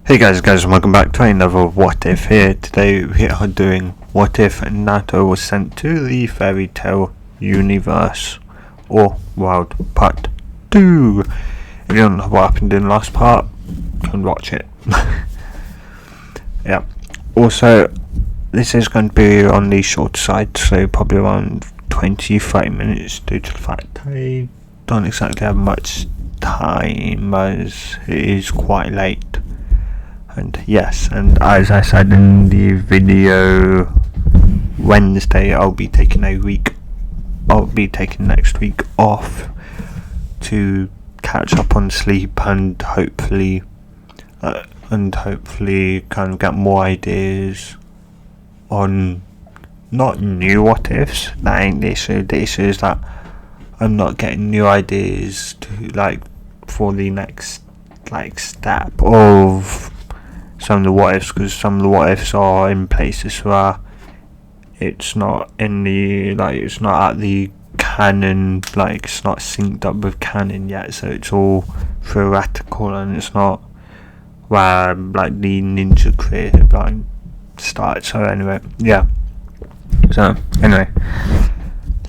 Hey guys, welcome back to another What If here. Today we are doing What If Naruto was sent to the fairy tale universe or world part 2. If you don't know what happened in the last part, you can watch it. Yeah. Also, this is going to be on the short side, so probably around 20-30 minutes due to the fact I don't exactly have much time as it is quite late. And yes, and as I said in the video Wednesday, I'll be taking next week off to catch up on sleep and hopefully kind of get more ideas on not new what ifs. That ain't the issue. The issue is that I'm not getting new ideas to for the next step of some of the what ifs, because some of the what ifs are in places where it's not in the it's not at the canon, it's not synced up with canon yet, so it's all theoretical and it's not where the ninja creative starts. So anyway,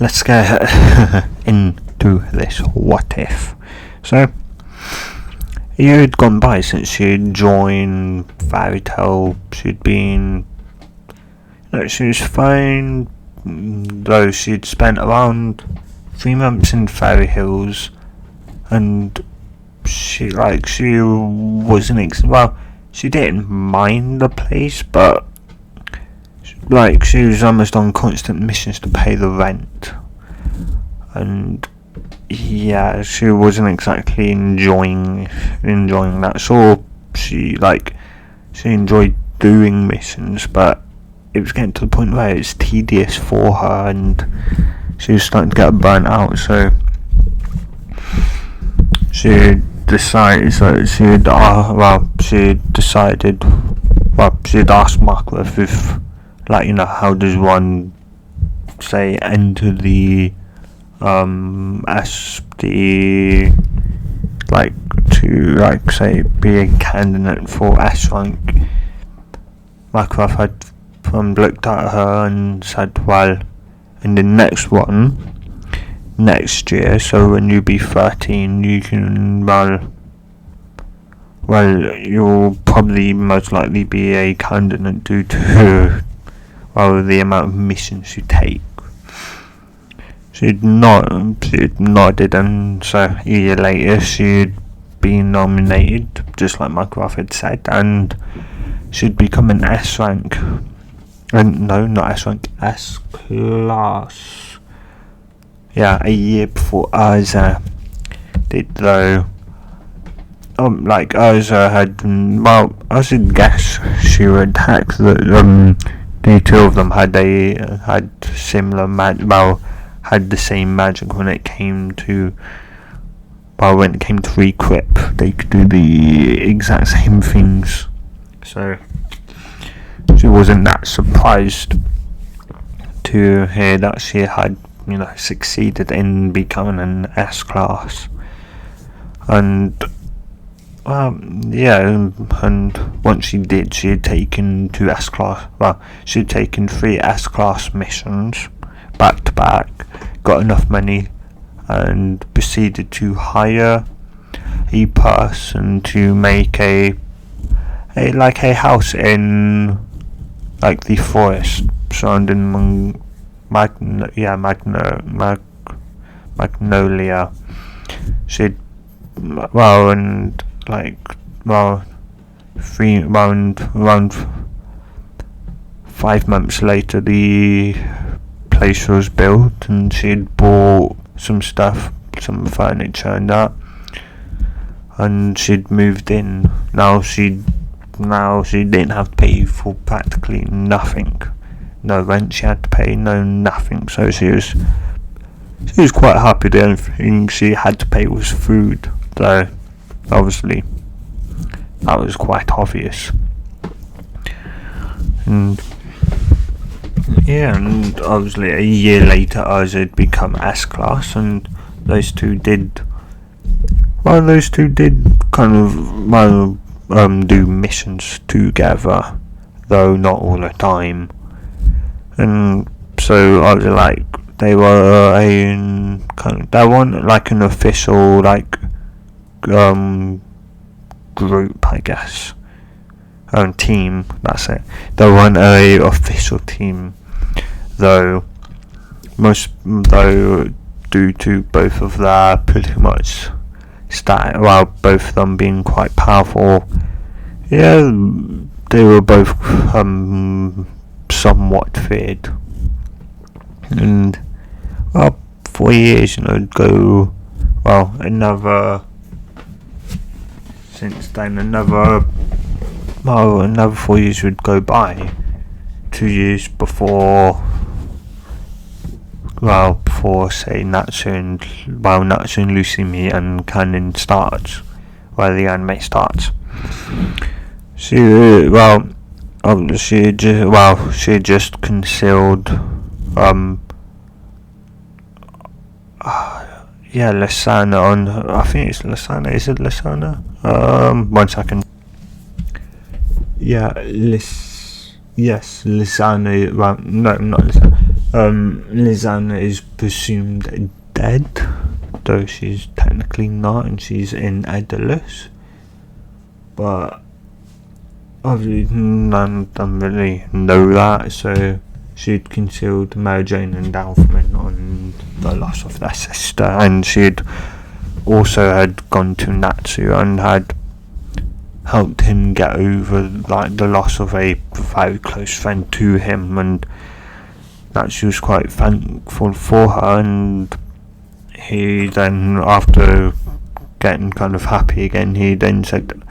let's get into this what if. So a year had gone by since she'd joined Fairy Tale. She'd been, she was fine, though she'd spent around 3 months in Fairy Hills, and she wasn't she didn't mind the place, but she was almost on constant missions to pay the rent, and yeah, she wasn't exactly enjoying that. So she enjoyed doing missions, but it was getting to the point where it's tedious for her, and she was starting to get burnt out. So she decided. She'd asked Markworth if, how does one say enter the SD, to say be a candidate for S rank. Mycroft had looked at her and said, well, in the next one next year, so when you be 13, you can you'll probably most likely be a candidate due to the amount of missions you take. She'd nodded, and so a year later she'd been nominated, just like Mycroft had said, and she'd become an S rank. No, not S rank, S class. Yeah, a year before Urza did, though. Urza had, I should guess she would hack that. The two of them had similar had the same magic when it came to re-equip. They could do the exact same things, so she wasn't that surprised to hear that she had succeeded in becoming an S class. And and once she did, she had taken 3 S class missions back to back, got enough money, and proceeded to hire a person to make a house in the forest surrounding Magnolia. She'd around 5 months later, the place was built, and she'd bought some stuff, some furniture and that, and she'd moved in. Now she didn't have to pay for practically nothing. No rent she had to pay, no nothing. So she was quite happy. The only thing she had to pay was food, though obviously that was quite obvious. And obviously a year later Urza had become S class, and those two did kind of do missions together, though not all the time. And so I was like, they were they weren't like an official like group, I guess. Team, that's it. They weren't a official team, though due to both of their pretty much both of them being quite powerful. Yeah, they were both somewhat feared. And 4 years, go. Since then, another 4 years would go by. 2 years before say Natsu and Lucy meet and canon starts, where the anime starts. She just concealed Lisana on, I think it's Lisana, is it Lisana? 1 second. Yes, Lisana, no, not Lisana. Lisana is presumed dead, though she's technically not, and she's in Edalus. But obviously none of them really know that, so she'd concealed Mary Jane and Alfman on the loss of their sister, and she'd also had gone to Natsu and had helped him get over the loss of a very close friend to him, and Natsu was quite thankful for her. And he then, after getting kind of happy again, he then said,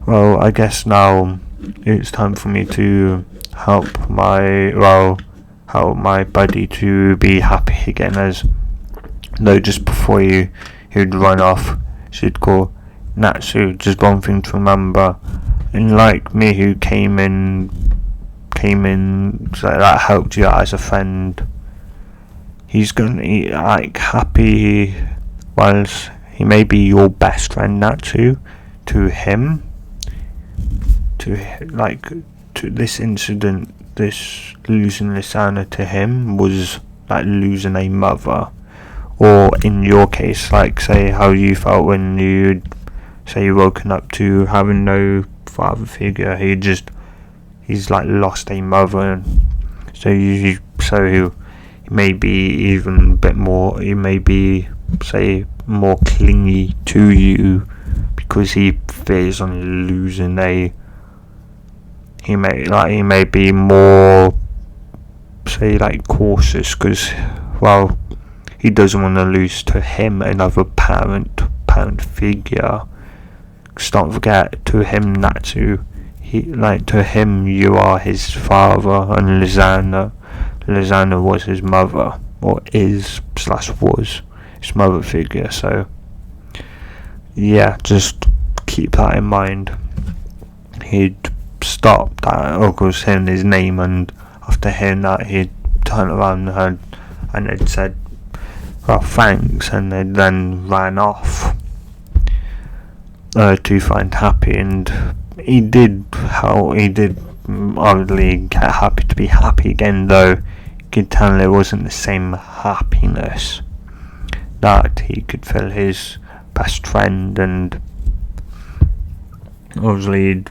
well, I guess now it's time for me to help my buddy to be happy again. As though just before he'd run off, she'd call, Natsu, just one thing to remember, and like me who came in so that helped you out as a friend, he's gonna be like happy whilst he may be your best friend, Natsu, to him, to this incident, this losing Lisana to him was like losing a mother, or in your case, like say how you felt when you woken up to having no father figure. He's like lost a mother, and so he may be even a bit more, he may be more clingy to you because he fears on losing he may be more cautious because he doesn't want to lose to him another parent figure. Because don't forget, to him, Natsu, to him you are his father, and Lisana was his mother, or was his mother figure. So yeah, just keep that in mind. He'd stopped at Uncle's hearing his name, and after hearing that he'd turned around and had said, well, thanks, and they then ran off to find Happy. And he did obviously get Happy to be happy again, though you could tell it wasn't the same happiness that he could feel his best friend. And obviously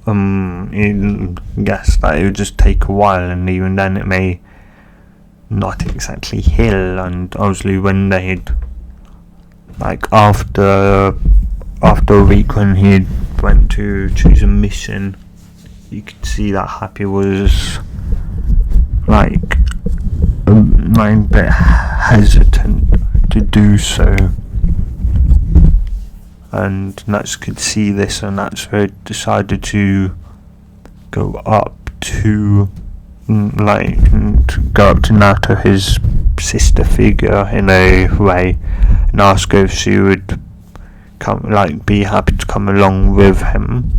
he guessed that it would just take a while, and even then it may not exactly heal. And obviously when they'd after a week, when he went to choose a mission, you could see that Happy was a bit hesitant to do so, and Nats could see this, and that's why decided to go up to Nato, his sister figure, in a way, and ask if she would be happy to come along with him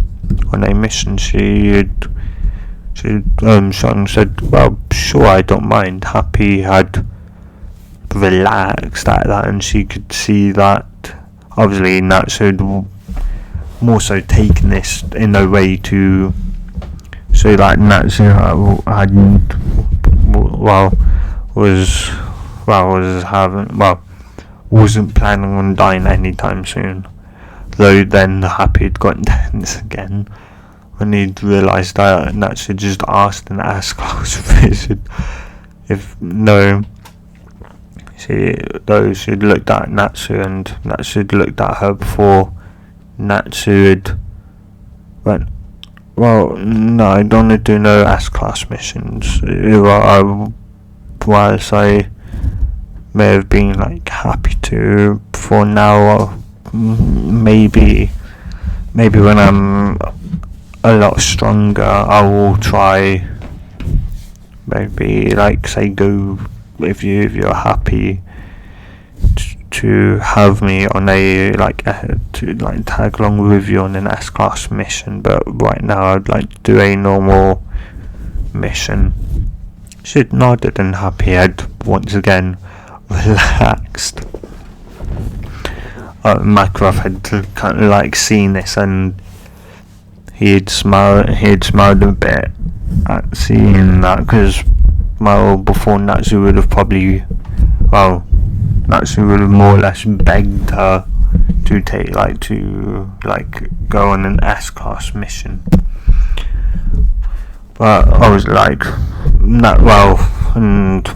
on a mission. She said, well, sure, I don't mind. Happy had relaxed at that, and she could see that obviously Natsu more so taking this in a way to so like Natsu hadn't wasn't planning on dying anytime soon. Though then the happy had gotten tense again when he'd realised that Natsu just asked an S-class visit if no. She'd looked at Natsu and Natsu had looked at her before Natsu had went, well, no, I don't want to do no S-class missions. Whilst I may have been like happy to for now, maybe when I'm a lot stronger I will try, maybe like say go if you're happy to have me on to tag along with you on an S-class mission, but right now I'd like to do a normal mission. She nodded and happy head once again relaxed. Makarov had kind of like seen this and he'd smiled a bit at seeing that, because before Natsu would have more or less begged her to go on an S-class mission. But I was like, and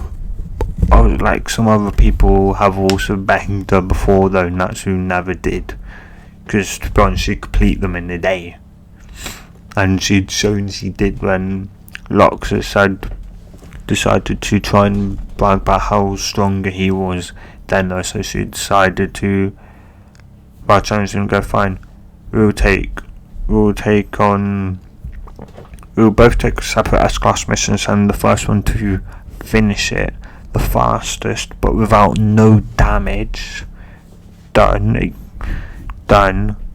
I was like, some other people have also begged her before, though Natsu never did, because to be honest, she'd complete them in a day, and she'd shown she did when Loxus had decided to try and brag about how stronger he was then, though, so she decided to challenge him and go, fine, we'll both take separate S-class missions, and the first one to finish it the fastest but without no damage done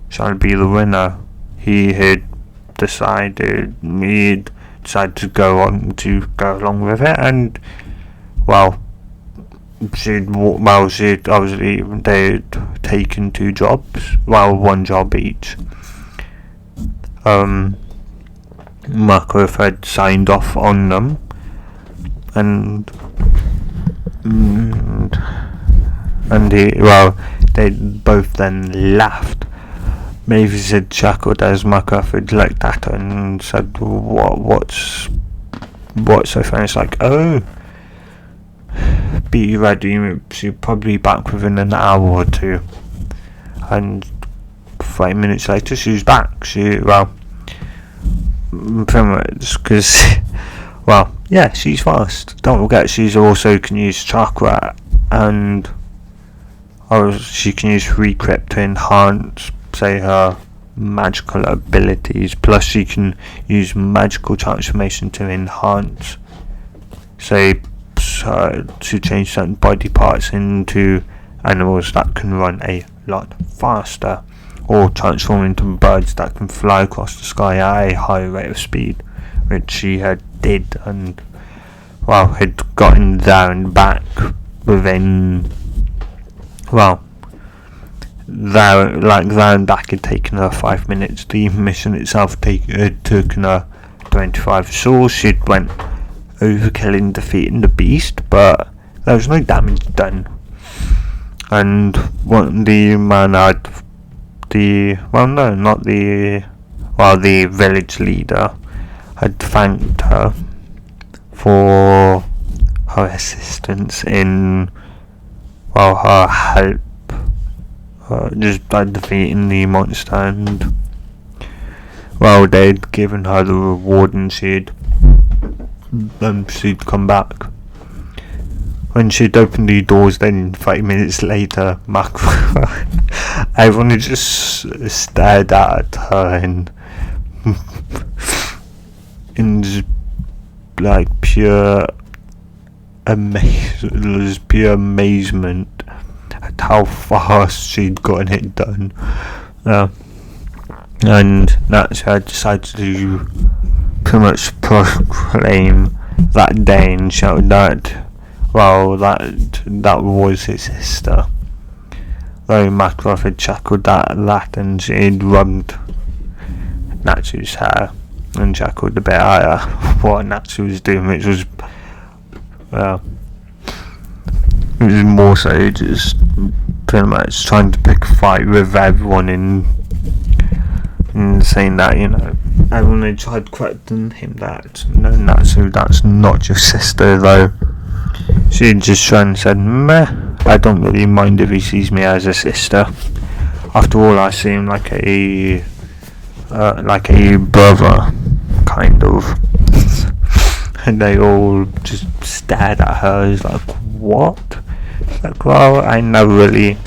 shall be the winner. He had decided to go along with it, and they'd taken two jobs, one job each. Markov had signed off on them, and they both then laughed. Mavis had chuckled as Markov had looked at her and said, what's so funny? It's like, oh, be ready, she'll probably be back within an hour or two. And 5 minutes later she was back. Pretty much, because she's fast. Don't forget, she's also can use chakra, and she can use recrypt to enhance, say, her magical abilities. Plus, she can use magical transformation to enhance, say, to change certain body parts into animals that can run a lot faster, or transform into birds that can fly across the sky at a high rate of speed, which she did, and had gotten there and back within there and back had taken her 5 minutes. The mission itself had taken her 25. So she went overkill defeating the beast, but there was no damage done. And the man had the village leader had thanked her for her assistance in her help just by defeating the monster, and they'd given her the reward, and she'd come back. When she'd opened the doors, then 5 minutes later, everyone just stared at her in just pure amazement at how fast she'd gotten it done. And that's how I decided to pretty much proclaim that day and shout that that was his sister. though Makarov had chuckled at that and she'd rubbed Natsu's hair and chuckled a bit at what Natsu was doing, which was, well, it was more so just pretty much trying to pick a fight with everyone and saying that, you know, everyone had tried correcting him that, no, Natsu, that's not your sister, though. She just tried and said, meh, I don't really mind if he sees me as a sister. After all, I seem like a brother, kind of. And they all just stared at her. It's like, what? It's like, well, I never really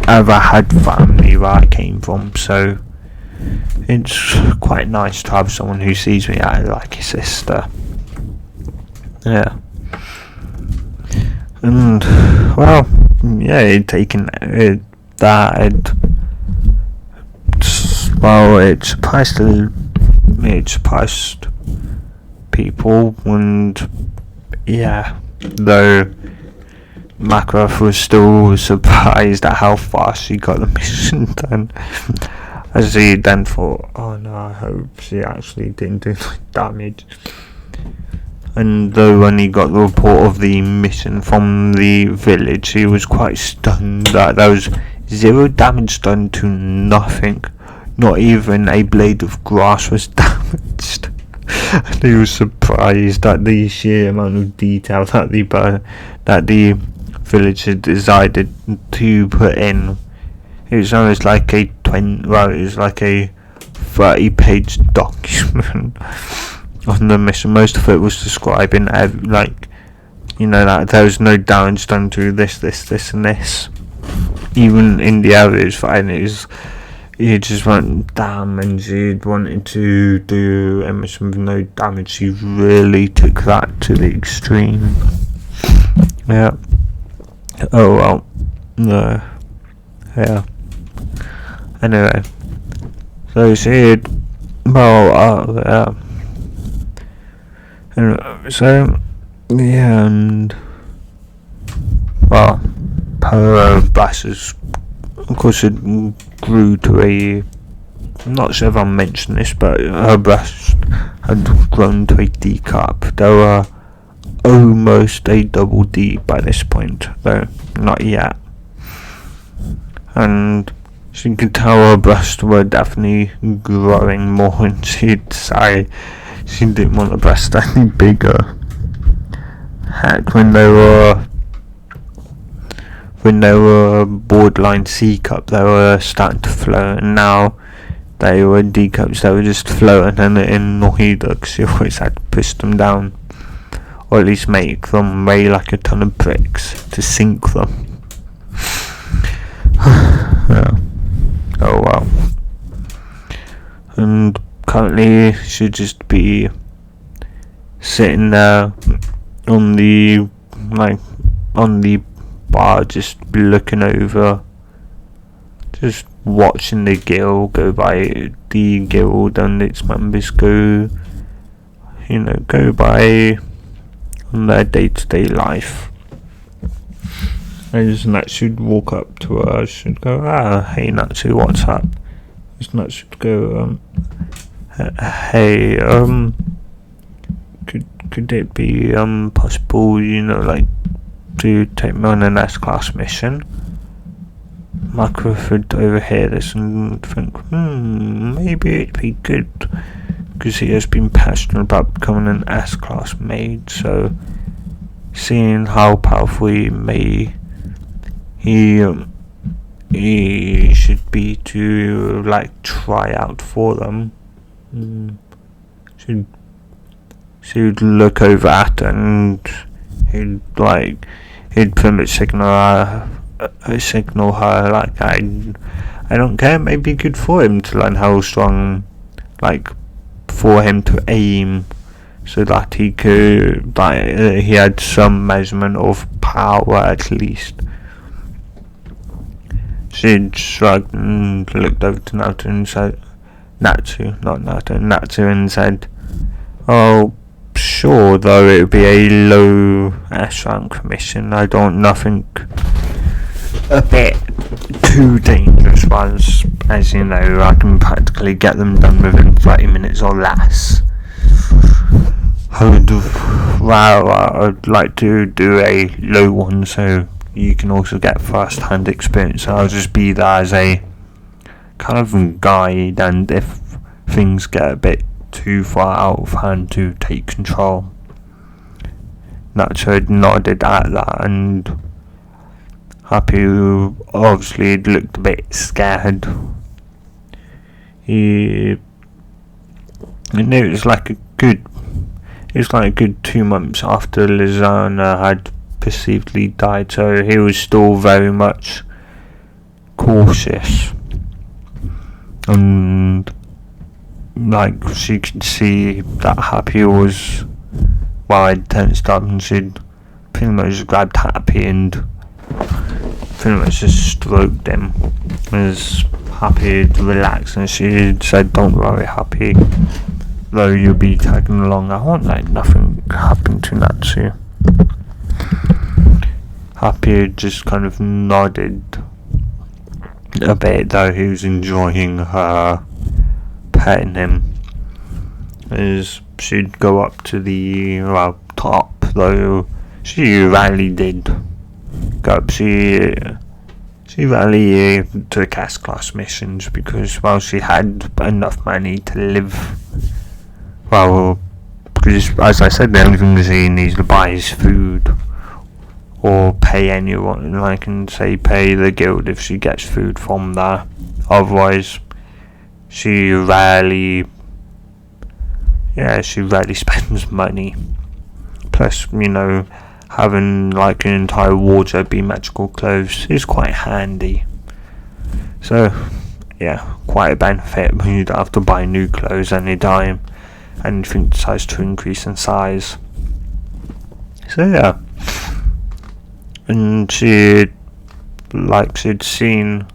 ever had family where I came from, so it's quite nice to have someone who sees me as like a sister. Yeah. And, well, yeah, it taken it, that it, well, it surprised people, and yeah, though Makarov was still surprised at how fast she got the mission done, as he then thought, oh no, I hope she actually didn't do damage. And though when he got the report of the mission from the village, he was quite stunned that there was 0 damage done to nothing. Not even a blade of grass was damaged. And he was surprised at the sheer amount of detail that the village had decided to put in. It was almost like a 30-page document on the mission. Most of it was describing, like, you know, that there was no damage done to this, and this. Even in the average fight, he just went, damn, and she wanted to do a mission with no damage. She really took that to the extreme. Yeah. Oh well. No. Yeah. Anyway. So she yeah. Anyway, so, yeah, and, well, her breasts, of course, it grew to I'm not sure if I'll mention this, but her breasts had grown to a D cup. They were almost a double D by this point, though not yet. And she could tell her breasts were definitely growing more, and she'd say she didn't want the breasts any bigger. Heck, when they were borderline C cup, they were starting to float, and now they were D cups. They were just floating, and it annoyed her because she always had to push them down, or at least make them weigh like a ton of bricks to sink them. Yeah. Oh well. And currently should just be sitting there on the bar, just looking over, just watching the guild go by, the guild and its members go by on their day-to-day life. And Natsu would walk up to her, she'd go, hey Natsu, what's up? Natsu would go, hey, could it be possible, to take me on an S-class mission? Makarov would overhear this and think, maybe it'd be good, because he has been passionate about becoming an S-class maid, so seeing how powerful he should be to, try out for them. She'd look over at her and he'd pretty much signal her like, I don't care, it may be good for him to learn how strong, for him to aim, so that he could, he had some measurement of power at least. She shrugged and looked over to Natsu and said, Natsu and said, oh, sure, though it would be a low S rank mission. I don't a bit too dangerous ones, as you know, I can practically get them done within 30 minutes or less. I'd like to do a low one so you can also get first hand experience. I'll just be there as a kind of guide, and if things get a bit too far out of hand, to take control. Nacho nodded at that, and Happy obviously looked a bit scared. It was like a good 2 months after Lizana had perceivedly died, so he was still very much cautious. And like she could see that Happy was, well, I'd tensed up, and she'd pretty much grabbed Happy and pretty much just stroked him as Happy had relaxed, and she said, "Don't worry, Happy, though you'll be tagging along, I won't let nothing happen to Natsu." Happy had just kind of nodded a bit, though he was enjoying her petting him, as she'd go up to the top, though she rarely did go up. She rarely took S-class missions because, well, she had enough money to live. Well, because as I said, the only thing she needs to buy is food, or pay anyone, like, and say pay the guild if she gets food from there. Otherwise, she rarely spends money. Plus, having like an entire wardrobe be magical clothes is quite handy. So, yeah, quite a benefit when you don't have to buy new clothes any time anything decides to increase in size. So yeah, and she'd seen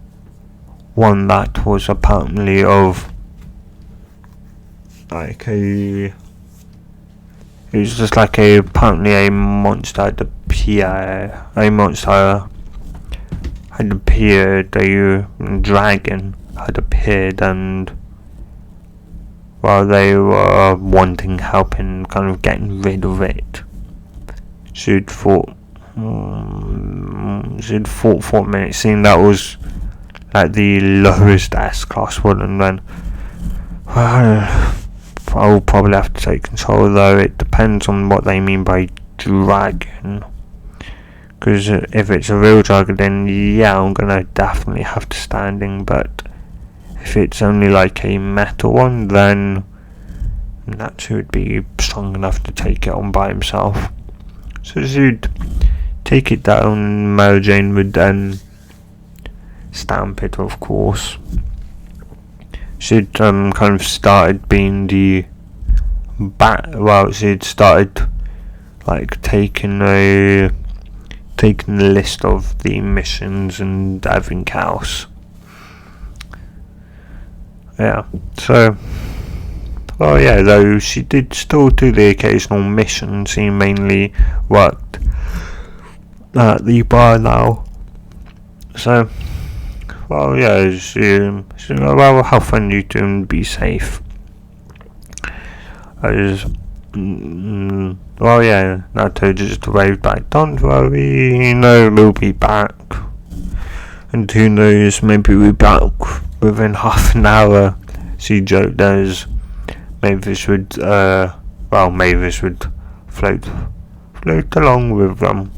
one that was apparently of like it was just like apparently a monster had appeared, a dragon had appeared, and while they were wanting help in kind of getting rid of it, she'd fought for a minute, seeing that was like the lowest S-class one, and then I'll probably have to take control, though it depends on what they mean by dragon. Because if it's a real dragon, then yeah, I'm gonna definitely have to standing, but if it's only like a metal one, then Natsu would be strong enough to take it on by himself. So she'd take it down, and Mary Jane would then stamp it, of course. She'd kind of started being the she'd started like taking a list of the missions and everything else. Yeah, so, well, yeah, though she did still do the occasional mission, she mainly worked at the bar now. So, well, yeah, well, have fun, you two, and be safe. Well, yeah, Naruto just waved back, "Don't worry, we'll be back. And who knows, maybe we'll be back within half an hour." She joked as Mavis would float along with them.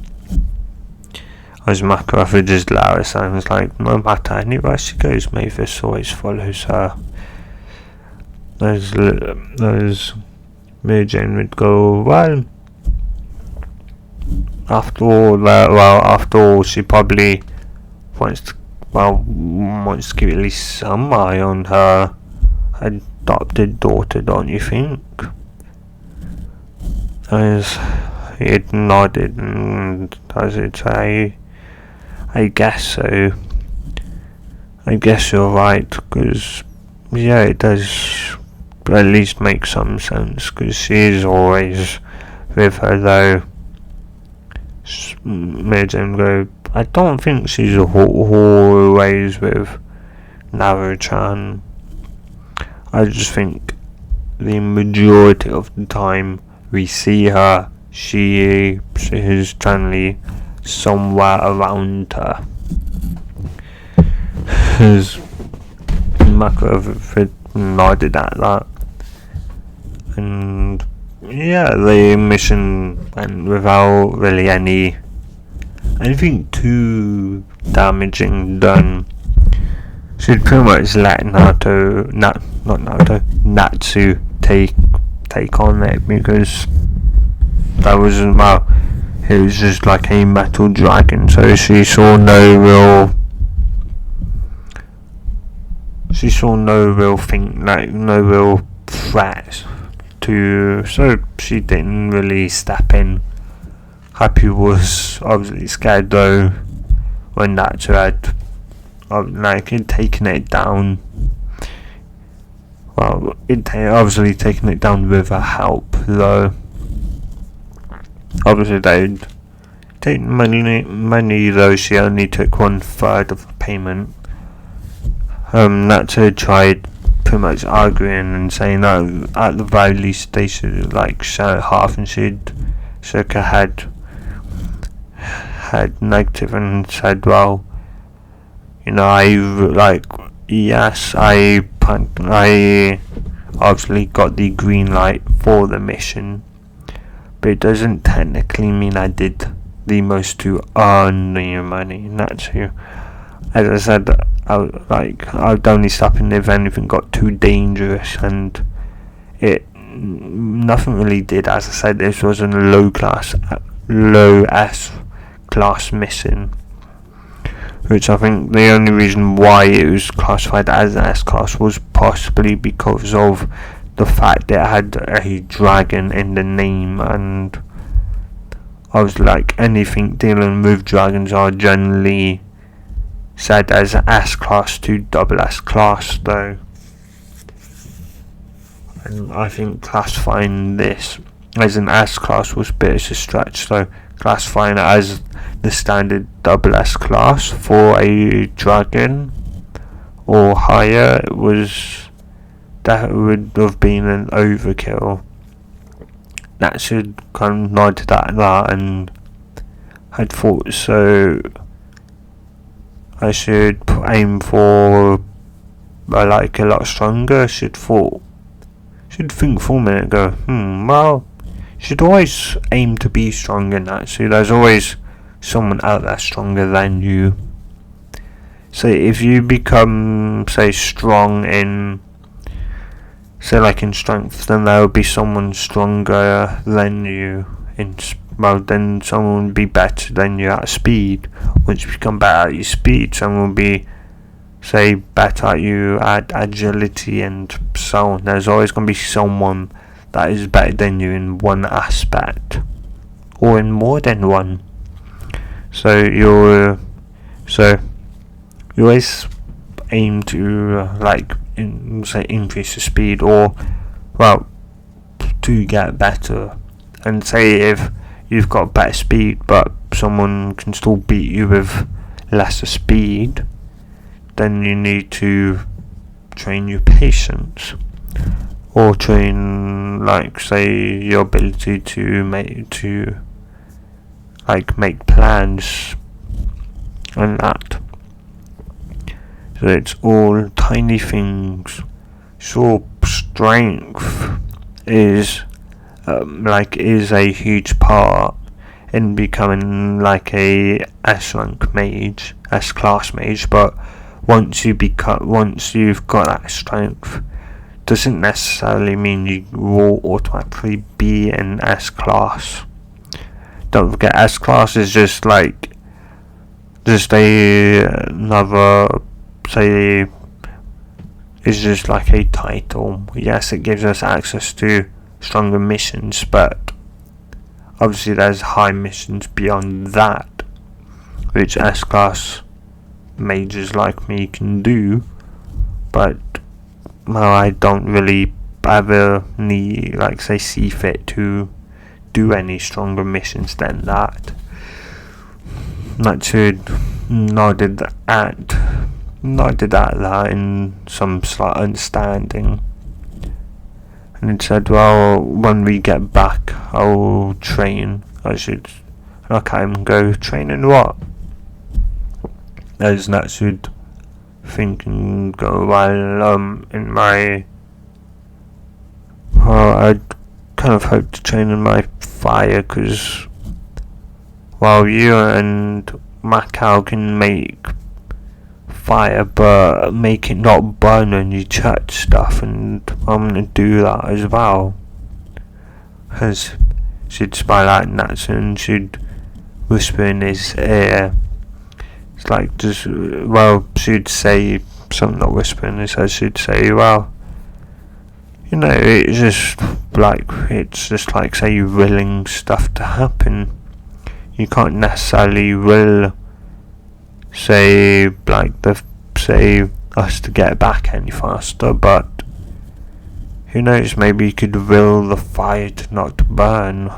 As MacArthur just loud sounds like, no matter anywhere she goes, Mavis always follows her. Those Mary Jane would go, well, after all, she probably wants to keep at least some eye on her adopted daughter, don't you think? As he had nodded, and as it say, I guess so. I guess you're right, because yeah, it does at least make some sense, because she is always with her, though. Mary Jane go, I don't think she's always with Naruto. I just think the majority of the time we see her, she is generally somewhere around her. His macro nodded at that, and yeah, the mission went without really anything too damaging done. She'd pretty much let Natsu take on it, because that wasn't it was just like a metal dragon, so she saw no real threat to, so she didn't really step in. Happy was obviously scared though when Natsu had taken it down. Well, obviously taken it down with her help though. Obviously they'd take money though. She only took 1/3 of the payment. Natsu tried pretty much arguing and saying that at the very least they should share half, and she'd shook her head negative and said, well, yes, I obviously got the green light for the mission, but it doesn't technically mean I did the most to earn the money. And that's who, as I said, I'd only stop in if anything got too dangerous, and nothing really did. As I said, this was a low S class mission, which I think the only reason why it was classified as an S class was possibly because of the fact that it had a dragon in the name, and I was anything dealing with dragons are generally said as S class to double S class though, and I think classifying this as an S class was a bit of a stretch, so classifying it as the standard double S class for a dragon or higher that would have been an overkill. That should kind of nodded at that and had thought so. I should aim for a lot stronger. Should think for a minute and go, well, should always aim to be stronger than that. So there's always someone out there stronger than you. So if you become, say, strong in, in strength, then there will be someone stronger than you then someone will be better than you at speed. Once you become better at your speed, someone will be, say, better at you at agility, and so on. There's always going to be someone that is better than you in one aspect, or in more than one. So you always aim to increase the speed, or to get better. And say if you've got better speed but someone can still beat you with lesser speed, then you need to train your patience, or train say your ability to make plans and that. So it's all tiny things. So strength is a huge part in becoming a S rank mage, S class mage. But once you've got that strength, doesn't necessarily mean you will automatically be an S class. Don't forget, S class is just another, say, it's just a title. Yes, it gives us access to stronger missions, but obviously there's high missions beyond that, which S class mages like me can do, but I don't really ever need, see fit to do any stronger missions than that. Natsude nodded at that in some slight understanding, and it said, well, when we get back, I'll train. I should look at him and go, train in what? As Natsude thinking, go, well, in my... Well, I'd kind of hope to train in my fire, because, well, you and Macau can make fire, but make it not burn when you touch stuff, and I'm gonna do that as well. As she'd smile at Natsu and she'd whisper in his ear. It's like, just, well, she'd say something, not whisper in his ear, she'd say, well, you know, it's just like, say, you're willing stuff to happen. You can't necessarily will, say, like, say us to get back any faster, but who knows, maybe you could will the fire to not burn.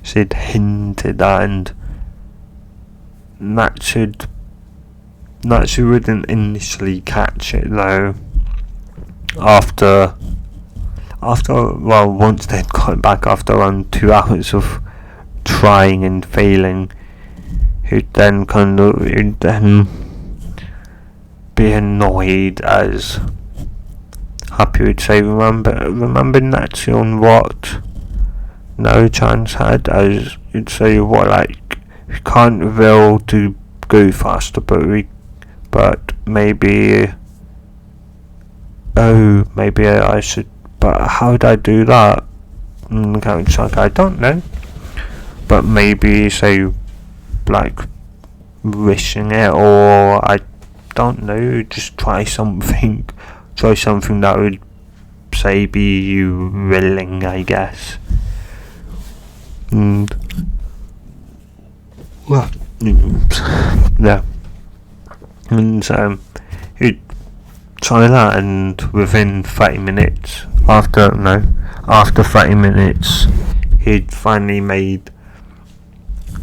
She'd hinted that, and Natsu wouldn't initially catch it though. After well, once they'd got back after around 2 hours of trying and failing, he'd then be annoyed, as Happy would say, remember Natsu on what no chance had, as you'd say, what, like, we can't will to go faster, but maybe I should, but how would I do that? It's like, I don't know, but maybe, say, like, wishing it, or I don't know, just try something that would, say, be you willing, I guess. And well, yeah, and he'd try that, and within 30 minutes, after 30 minutes, he'd finally made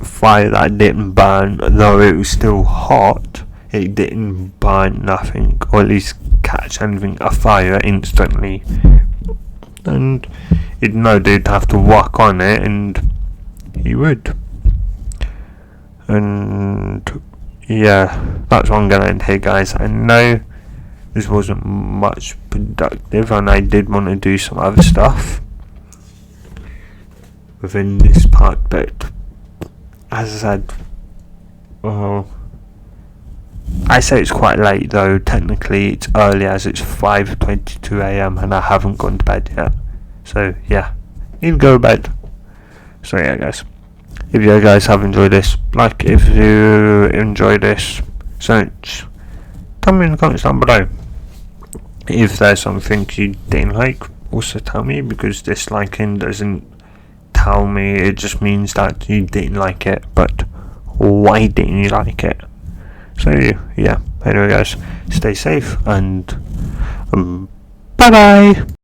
fire that didn't burn, though it was still hot. It didn't burn nothing, or at least catch anything afire instantly, and he'd know they'd have to work on it, and he would. And yeah, that's what I'm gonna end here, guys. I know this wasn't much productive, and I did want to do some other stuff within this part, but as I said, well, I say it's quite late, though technically it's early, as it's 5:22 AM and I haven't gone to bed yet. So yeah, need to go to bed. So yeah, guys, if you guys have enjoyed this, like if you enjoyed this, so tell me in the comments down below. If there's something you didn't like, also tell me, because disliking doesn't tell me, it just means that you didn't like it, but why didn't you like it? So yeah, anyway guys, stay safe, and bye bye.